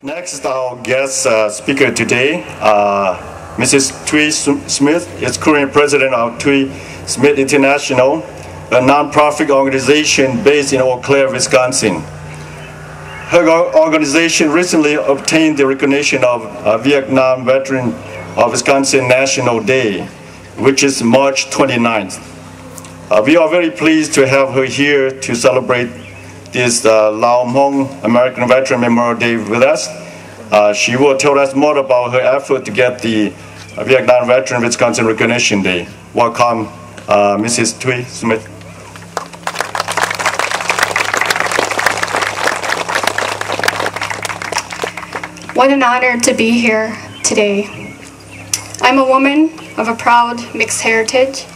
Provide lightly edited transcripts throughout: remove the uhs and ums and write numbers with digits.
Next, our guest speaker today, Mrs. Thuy Smith, is current president of Thuy Smith International, a nonprofit organization based in Eau Claire, Wisconsin. Her organization recently obtained the recognition of Vietnam Veteran of Wisconsin National Day, which is March 29th. We are very pleased to have her here to celebrate this Lao Hmong American Veteran Memorial Day with us. She will tell us more about her effort to get the Vietnam Veteran Wisconsin Recognition Day. Welcome, Mrs. Thuy Smith. What an honor to be here today. I'm a woman of a proud mixed heritage.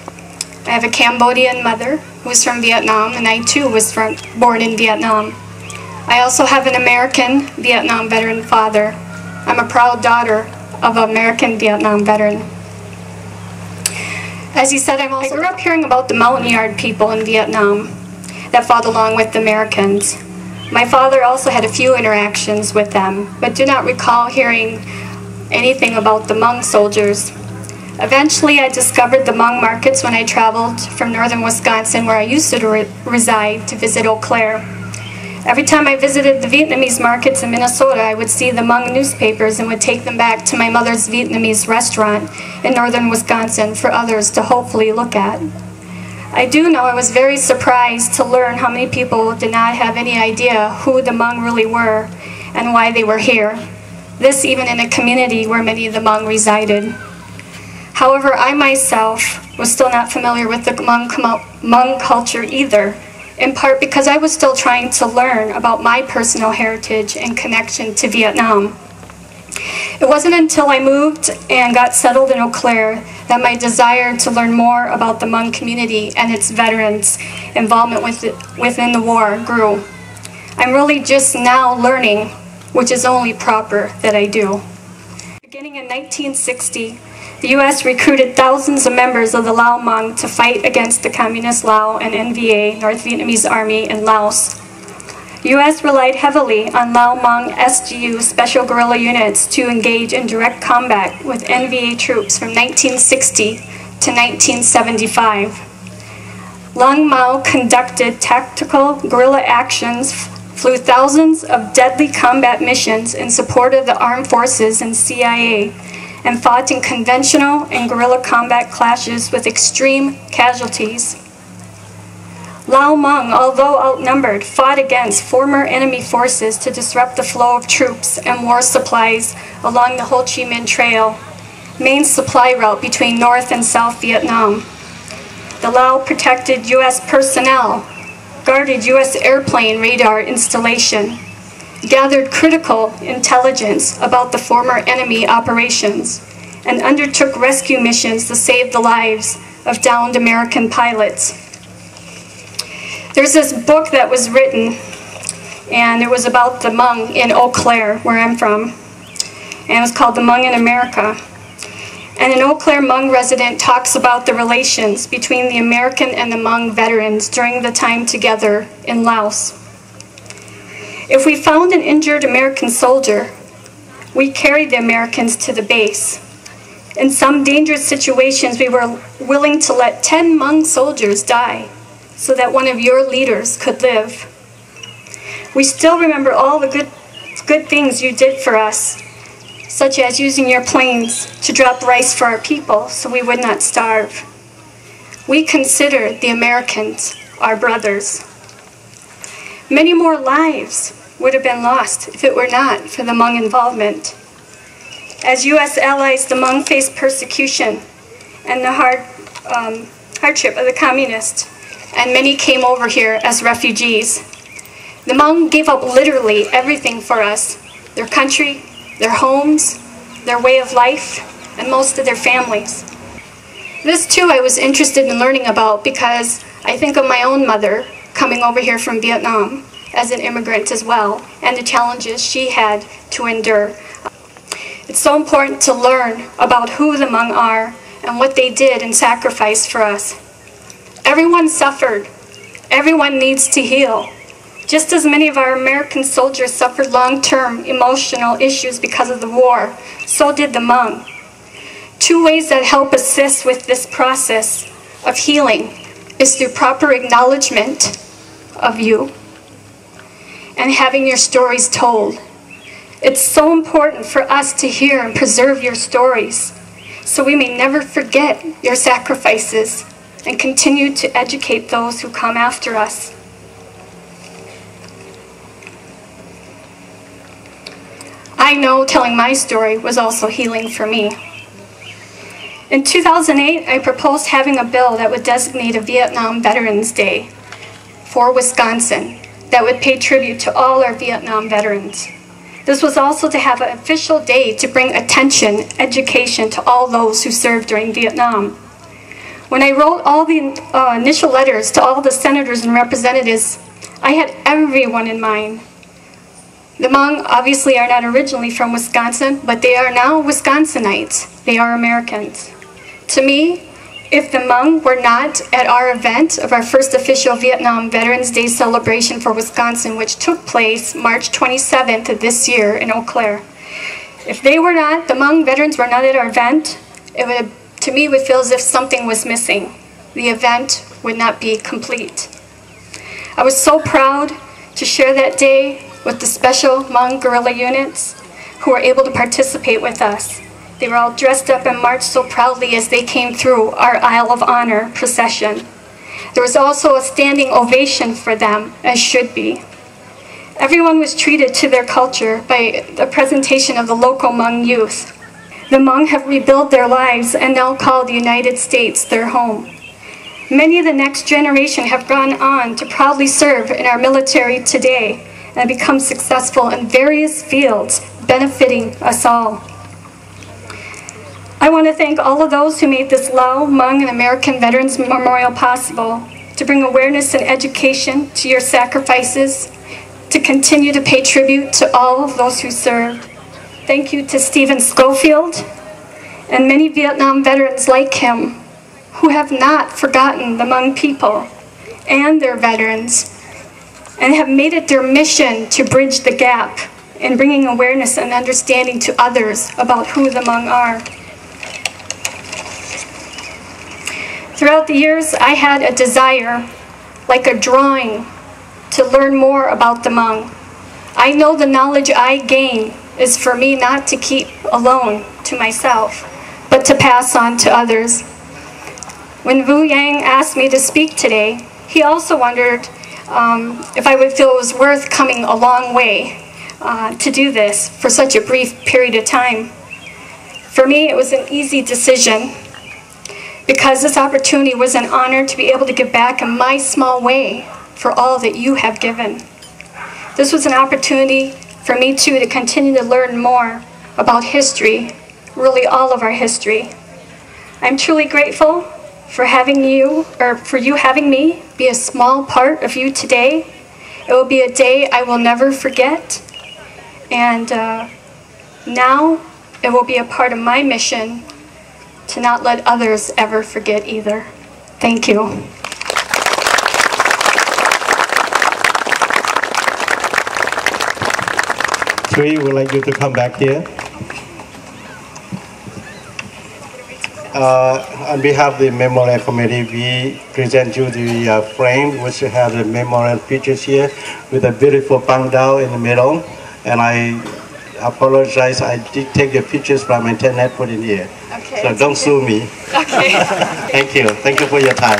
I have a Cambodian mother who was from Vietnam, and I too was born in Vietnam. I also have an American Vietnam veteran father. I'm a proud daughter of an American Vietnam veteran. As he said, I grew up hearing about the Mountain Yard people in Vietnam that fought along with the Americans. My father also had a few interactions with them, but do not recall hearing anything about the Hmong soldiers. Eventually, I discovered the Hmong markets when I traveled from northern Wisconsin, where I used to reside, to visit Eau Claire. Every time I visited the Vietnamese markets in Minnesota, I would see the Hmong newspapers and would take them back to my mother's Vietnamese restaurant in northern Wisconsin for others to hopefully look at. I do know I was very surprised to learn how many people did not have any idea who the Hmong really were and why they were here. This even in a community where many of the Hmong resided. However, I myself was still not familiar with the Hmong culture either, in part because I was still trying to learn about my personal heritage and connection to Vietnam. It wasn't until I moved and got settled in Eau Claire that my desire to learn more about the Hmong community and its veterans' involvement within the war grew. I'm really just now learning, which is only proper that I do. Beginning in 1960, the U.S. recruited thousands of members of the Lao Hmong to fight against the Communist Lao and NVA, North Vietnamese Army, in Laos. The U.S. relied heavily on Lao Hmong SGU special guerrilla units to engage in direct combat with NVA troops from 1960 to 1975. Lang Mao conducted tactical guerrilla actions, flew thousands of deadly combat missions in support of the armed forces and CIA, and fought in conventional and guerrilla combat clashes with extreme casualties. Lao Hmong, although outnumbered, fought against former enemy forces to disrupt the flow of troops and war supplies along the Ho Chi Minh Trail, main supply route between North and South Vietnam. The Lao protected U.S. personnel, guarded U.S. airplane radar installation, gathered critical intelligence about the former enemy operations, and undertook rescue missions to save the lives of downed American pilots. There's this book that was written, and it was about the Hmong in Eau Claire, where I'm from, and it was called The Hmong in America. And an Eau Claire Hmong resident talks about the relations between the American and the Hmong veterans during the time together in Laos. If we found an injured American soldier, we carried the Americans to the base. In some dangerous situations, we were willing to let 10 Hmong soldiers die so that one of your leaders could live. We still remember all the good things you did for us, such as using your planes to drop rice for our people so we would not starve. We consider the Americans our brothers. Many more lives would have been lost if it were not for the Hmong involvement. As U.S. allies, the Hmong faced persecution and the hardship of the communists, and many came over here as refugees. The Hmong gave up literally everything for us: their country, their homes, their way of life, and most of their families. This too I was interested in learning about because I think of my own mother coming over here from Vietnam as an immigrant as well, and the challenges she had to endure. It's so important to learn about who the Hmong are and what they did and sacrificed for us. Everyone suffered. Everyone needs to heal. Just as many of our American soldiers suffered long-term emotional issues because of the war, so did the Hmong. Two ways that help assist with this process of healing is through proper acknowledgement of you and having your stories told. It's so important for us to hear and preserve your stories so we may never forget your sacrifices and continue to educate those who come after us. I know telling my story was also healing for me. In 2008, I proposed having a bill that would designate a Vietnam Veterans Day for Wisconsin that would pay tribute to all our Vietnam veterans. This was also to have an official day to bring attention, education to all those who served during Vietnam. When I wrote all the initial letters to all the senators and representatives, I had everyone in mind. The Hmong obviously are not originally from Wisconsin, but they are now Wisconsinites. They are Americans. To me, if the Hmong were not at our event of our first official Vietnam Veterans Day celebration for Wisconsin, which took place March 27th of this year in Eau Claire, if they were not, the Hmong veterans were not at our event, it would, to me, would feel as if something was missing. The event would not be complete. I was so proud to share that day with the special Hmong guerrilla units who were able to participate with us. They were all dressed up and marched so proudly as they came through our Aisle of Honor procession. There was also a standing ovation for them, as should be. Everyone was treated to their culture by the presentation of the local Hmong youth. The Hmong have rebuilt their lives and now call the United States their home. Many of the next generation have gone on to proudly serve in our military today and become successful in various fields, benefiting us all. I want to thank all of those who made this Lao, Hmong, and American Veterans Memorial possible, to bring awareness and education to your sacrifices, to continue to pay tribute to all of those who served. Thank you to Stephen Schofield and many Vietnam veterans like him who have not forgotten the Hmong people and their veterans and have made it their mission to bridge the gap in bringing awareness and understanding to others about who the Hmong are. Throughout the years, I had a desire, like a drawing, to learn more about the Hmong. I know the knowledge I gain is for me not to keep alone to myself, but to pass on to others. When Vu Yang asked me to speak today, he also wondered if I would feel it was worth coming a long way to do this for such a brief period of time. For me, it was an easy decision because this opportunity was an honor to be able to give back in my small way for all that you have given. This was an opportunity for me too to continue to learn more about history, really all of our history. I'm truly grateful for having you, or for you having me be a small part of you today. It will be a day I will never forget, and now it will be a part of my mission to not let others ever forget either. Thank you. Three, would like you to come back here. On behalf of the Memorial Committee, we present you the frame which has the memorial pictures here with a beautiful pangdao in the middle. And I apologize, I did take the pictures from internet, put in here. Okay, so don't sue me. Okay. Thank you. Thank you for your time.